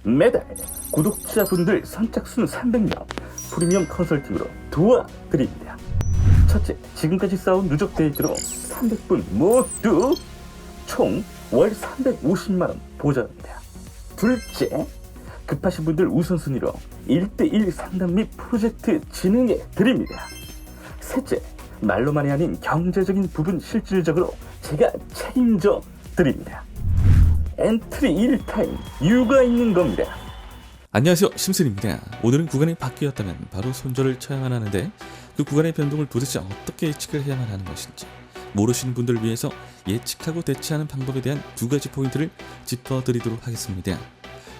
매달 구독자분들 선착순 300명 프리미엄 컨설팅으로 도와드립니다. 첫째, 지금까지 쌓은 누적 데이트로 300분 모두 총 월 350만원 보장합니다. 둘째, 급하신 분들 우선순위로 1:1 상담 및 프로젝트 진행해 드립니다. 셋째, 말로만이 아닌 경제적인 부분 실질적으로 제가 책임져 드립니다. 엔트리 1타임 이유가 있는 겁니다. 안녕하세요, 심슨입니다. 오늘은 구간이 바뀌었다면 바로 손절을 쳐야만 하는데 그 구간의 변동을 도대체 어떻게 예측을 해야만 하는 것인지 모르시는 분들을 위해서 예측하고 대처하는 방법에 대한 두 가지 포인트를 짚어드리도록 하겠습니다.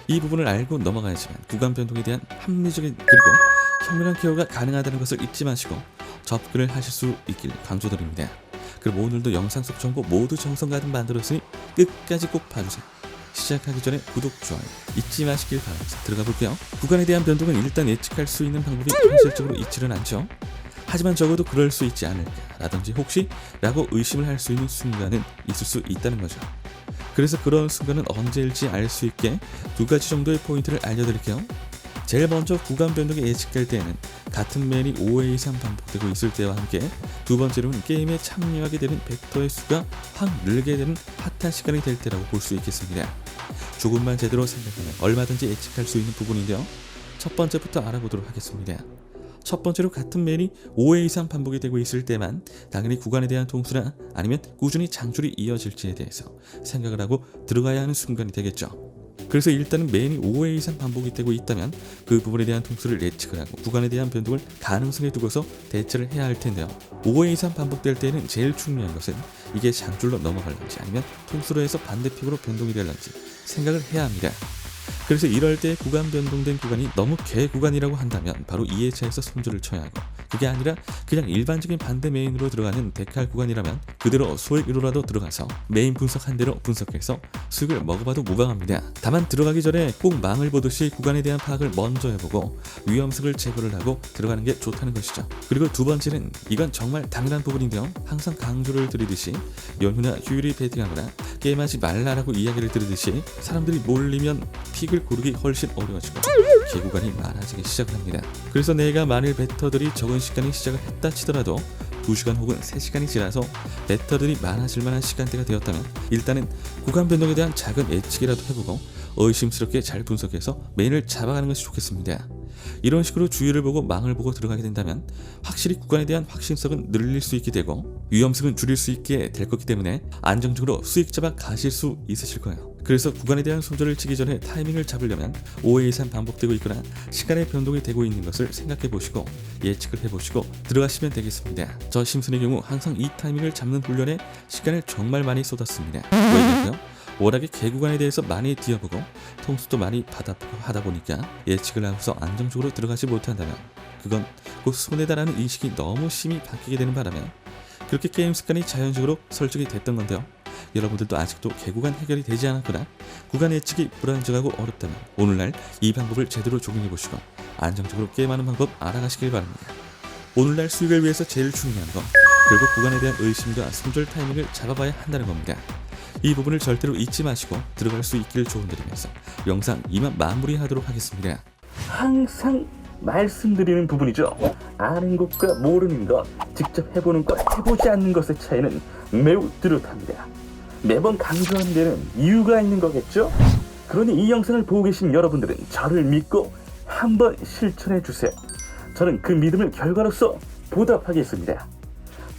이 부분을 알고 넘어가야지만 구간 변동에 대한 합리적인 그리고 현명한 케어가 가능하다는 것을 잊지 마시고 접근을 하실 수 있길 강조드립니다. 그럼 오늘도 영상 속 정보 모두 정성 가득 만들었으니 끝까지 꼭 봐주세요. 시작하기 전에 구독, 좋아요 잊지 마시길 바라면서 들어가 볼게요. 구간에 대한 변동은 일단 예측할 수 있는 방법이 현실적으로 있지는 않죠. 하지만 적어도 그럴 수 있지 않을까라든지 혹시 라고 의심을 할 수 있는 순간은 있을 수 있다는 거죠. 그래서 그런 순간은 언제일지 알 수 있게 두 가지 정도의 포인트를 알려드릴게요. 제일 먼저 구간 변동이 예측될 때에는 같은 맨이 5회 이상 반복되고 있을 때와 함께 두 번째로는 게임에 참여하게 되는 벡터의 수가 확 늘게 되는 핫한 시간이 될 때라고 볼 수 있겠습니다. 조금만 제대로 생각하면 얼마든지 예측할 수 있는 부분인데요. 첫 번째부터 알아보도록 하겠습니다. 첫 번째로 같은 맨이 5회 이상 반복이 되고 있을 때만 당연히 구간에 대한 통수나 아니면 꾸준히 장줄이 이어질지에 대해서 생각을 하고 들어가야 하는 순간이 되겠죠. 그래서 일단은 맨이 5회 이상 반복이 되고 있다면 그 부분에 대한 통수를 예측을 하고 구간에 대한 변동을 가능성에 두고서 대처를 해야 할 텐데요. 5회 이상 반복될 때는 제일 중요한 것은 이게 장줄로 넘어갈런지 아니면 통수로 해서 반대픽으로 변동이 될런지 생각을 해야 합니다. 그래서 이럴 때 구간 변동된 구간이 너무 개 구간이라고 한다면 바로 2회차에서 손절을 쳐야 하고, 그게 아니라 그냥 일반적인 반대 메인으로 들어가는 데칼 구간이라면 그대로 소액으로라도 들어가서 메인 분석한 대로 분석해서 수익을 먹어봐도 무방합니다. 다만 들어가기 전에 꼭 망을 보듯이 구간에 대한 파악을 먼저 해보고 위험성을 제거를 하고 들어가는 게 좋다는 것이죠. 그리고 두 번째는 이건 정말 당연한 부분인데요. 항상 강조를 드리듯이 연휴나 휴일이 베팅하거나 게임하지 말라라고 이야기를 드리듯이 사람들이 몰리면 픽을 고르기 훨씬 어려워지고 개구간이 많아지기 시작을 합니다. 그래서 내가 만일 베터들이 적은 시간에 시작을 했다 치더라도 2시간 혹은 3시간이 지나서 베터들이 많아질 만한 시간대가 되었다면 일단은 구간 변동에 대한 작은 예측이라도 해보고 의심스럽게 잘 분석해서 메인을 잡아가는 것이 좋겠습니다. 이런 식으로 주위를 보고 망을 보고 들어가게 된다면 확실히 구간에 대한 확신성은 늘릴 수 있게 되고 위험성은 줄일 수 있게 될 거기 때문에 안정적으로 수익 잡아 가실 수 있으실 거예요. 그래서 구간에 대한 손절을 치기 전에 타이밍을 잡으려면 5회 이상 반복되고 있거나 시간의 변동이 되고 있는 것을 생각해 보시고 예측을 해보시고 들어가시면 되겠습니다. 저 심슨의 경우 항상 이 타이밍을 잡는 훈련에 시간을 정말 많이 쏟았습니다. 왜냐고요? 워낙에 개구간에 대해서 많이 뛰어보고 통수도 많이 받아보고 하다 보니까 예측을 하고서 안정적으로 들어가지 못한다면 그건 곧 손해다라는 인식이 너무 심히 바뀌게 되는 바람에 그렇게 게임 습관이 자연적으로 설정이 됐던 건데요. 여러분들도 아직도 개구간 해결이 되지 않았거나 구간 예측이 불안정하고 어렵다면 오늘날 이 방법을 제대로 적용해보시고 안정적으로 게임하는 방법 알아가시길 바랍니다. 오늘날 수익을 위해서 제일 중요한 건 결국 구간에 대한 의심과 손절 타이밍을 잡아봐야 한다는 겁니다. 이 부분을 절대로 잊지 마시고 들어갈 수 있기를 조언드리면서 영상 이만 마무리하도록 하겠습니다. 항상 말씀드리는 부분이죠. 아는 것과 모르는 것, 직접 해보는 것, 해보지 않는 것의 차이는 매우 뚜렷합니다. 매번 강조하는 데는 이유가 있는 거겠죠? 그러니 이 영상을 보고 계신 여러분들은 저를 믿고 한번 실천해 주세요. 저는 그 믿음을 결과로서 보답하겠습니다.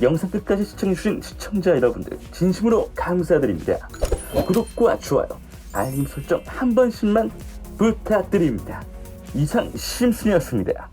영상 끝까지 시청해주신 시청자 여러분들 진심으로 감사드립니다. 구독과 좋아요, 알림 설정 한 번씩만 부탁드립니다. 이상 심슨이었습니다.